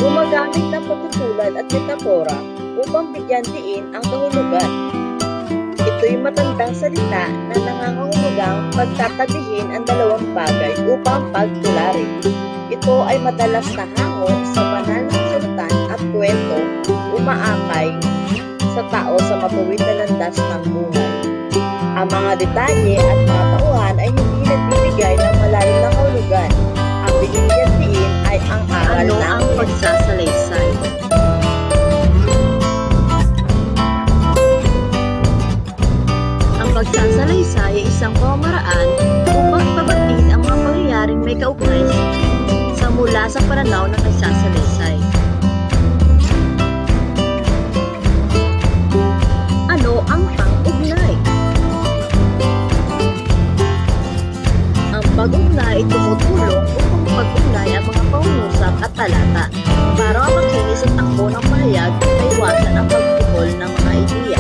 Gumagamit ng pagtutulad at metapora upang bigyan diin ang kahulugan. Ito'y matandang salita na nangangahulugang pagtatabihin ang dalawang bagay upang pagtularin. Ito ay madalas na hango sa banal na sultan at kwento umaakay sa tao sa matuwid na landas ng buhay. Ang mga detalye at mga tauhan ay hindi nagbibigay ng malalim na kahulugan. Ang binibigyan diin ay ang aral Ano ng ang pagsasalaysay? Ang pagsasalaysay ay isang pamamaraan upang pabatid ang mga pangyayaring may kaugnay sa mula sa pananaw ng nagsasalaysay. Ano ang pang-ugnay? Ang pag-ugnay ay tumutulong upang pag-ugnay ang mga pangungusap at talata para makinis at takbo ng pahayag na iwasan ang pagtutol ng mga ideya.